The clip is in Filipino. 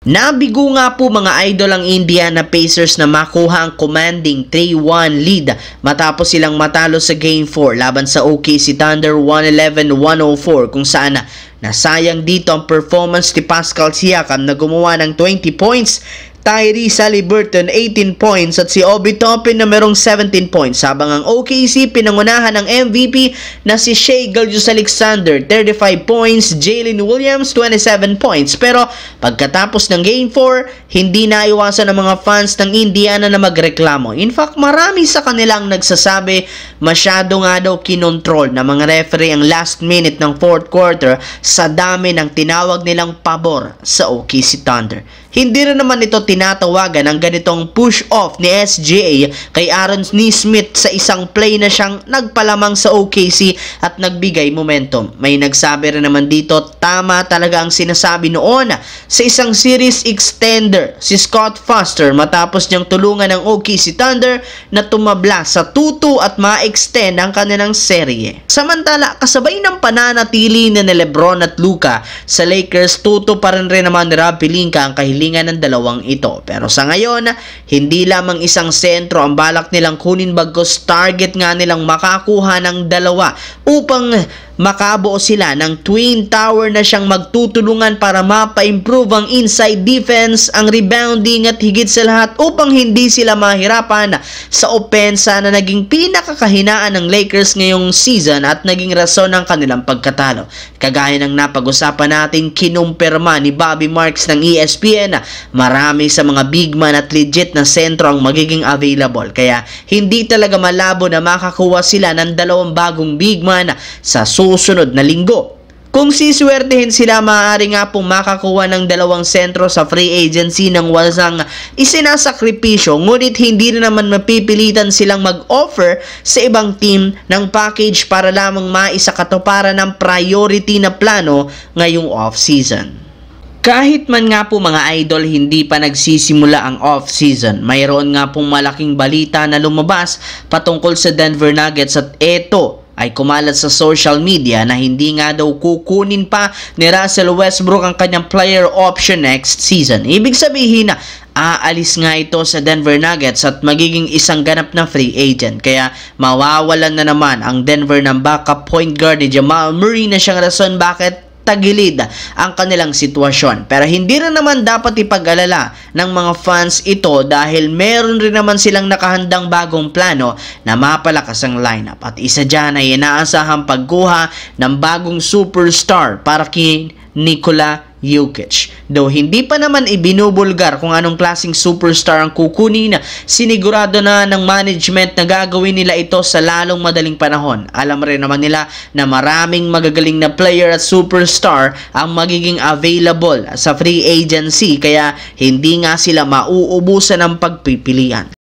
Nabigo nga po mga idol ang Indiana Pacers na makuha ang commanding 3-1 lead matapos silang matalo sa Game 4 laban sa OKC Thunder 111-104 kung saan nasayang dito ang performance ni Pascal Siakam na gumawa ng 20 points, Tyrese Haliburton 18 points at si Obi Toppin na merong 17 points habang ang OKC pinangunahan ng MVP na si Shai Gilgeous-Alexander 35 points, Jalen Williams 27 points. Pero pagkatapos ng Game 4, hindi naiwasan ng mga fans ng Indiana na magreklamo. In fact, marami sa kanilang nagsasabi masyado nga daw kinontrol ng mga referee ang last minute ng fourth quarter sa dami ng tinawag nilang pabor sa OKC Thunder. Hindi rin naman ito tinatawagan ang ganitong push-off ni SGA kay Aaron Nesmith sa isang play na siyang nagpalamang sa OKC at nagbigay momentum. May nagsabi rin naman dito, tama talaga ang sinasabi noon sa isang series extender si Scott Foster matapos niyang tulungan ng OKC Thunder na tumabla sa 2-2 at ma-extend ang kanilang serye. Samantala, kasabay ng pananatili ni Lebron at Luka sa Lakers, 2-2 pa rin naman ni Rob Pelinka ang kahilingan ng dalawang ito. Pero sa ngayon, hindi lamang isang sentro ang balak nilang kunin bagkus target nga nilang makakuha ng dalawa upang makabuo sila ng twin tower na siyang magtutulungan para mapa-improve ang inside defense, ang rebounding at higit sa lahat upang hindi sila mahirapan sa opensa na naging pinakakahinaan ng Lakers ngayong season at naging rason ng kanilang pagkatalo. Kagaya ng napag-usapan natin, kinumpirma ni Bobby Marks ng ESPN na marami sa mga big man at legit na sentro ang magiging available. Kaya hindi talaga malabo na makakuha sila ng dalawang bagong big man sa susunod na linggo. Kung siswertehin sila, maaari nga pong makakuha ng dalawang sentro sa free agency ng walang isinasakripisyo, ngunit hindi na naman mapipilitan silang mag-offer sa ibang team ng package para lamang maisakatuparan ng priority na plano ngayong off-season. Kahit man nga po mga idol hindi pa nagsisimula ang off-season, mayroon nga pong malaking balita na lumabas patungkol sa Denver Nuggets at ito ay kumalat sa social media na hindi nga daw kukunin pa ni Russell Westbrook ang kanyang player option next season. Ibig sabihin na aalis nga ito sa Denver Nuggets at magiging isang ganap na free agent. Kaya mawawalan na naman ang Denver ng backup point guard ni Jamal Murray na siyang rason bakit tagilid ang kanilang sitwasyon. Pero hindi rin naman dapat ipag-alala ng mga fans ito dahil meron rin naman silang nakahandang bagong plano na mapalakas ang lineup. At isa dyan ay inaasahang pagkuha ng bagong superstar para kay Nikola Jokic. Though hindi pa naman ibinubulgar kung anong klaseng superstar ang kukunin, sinigurado na ng management na gagawin nila ito sa lalong madaling panahon. Alam rin naman nila na maraming magagaling na player at superstar ang magiging available sa free agency kaya hindi nga sila mauubusan ng pagpipilian.